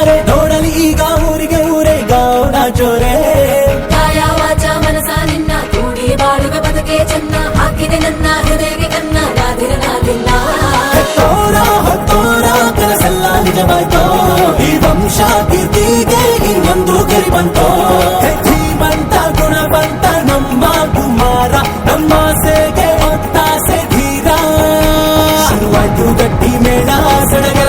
ಬಾರೆ ನೋಡಲಿ ಈಗ ಊರಿಗೆ ಊರೇ ಗೌಡ ಜೋರೆ. ಕಾಯ ವಾಚ ಮನಸ ನಿನ್ನ ಕೂಡಿ ಬಾಳುವ ಬದುಕೆ ಚೆನ್ನ ಹಾಕಿದೆ ನನ್ನ ಹೃದಯಕ್ಕೆ ಕನ್ನ ನಾದಿರಲಾಗಿಲ್ಲ. ಹೆತ್ತೋರ ಹೊತ್ತೋರ ಕನಸೆಲ್ಲ ನಿಜವಾಯ್ತೋ ಈ ವಂಶ ಕೀರ್ತಿಗೆ ಇನ್ನೊಂದು ಗೆರಿ ಬಂತೋ. ಧೀಮಂತ ಗುಣವಂತ ನಮ್ಮ ಕುಮಾರ ನಮ್ಮ ಸೇಗೆ ಒತ್ತಾಸೆ ಧೀರ. ಶುರುವಾಯ್ತು ಗಟ್ಟಿ ಮೇಳ ಸಡಗ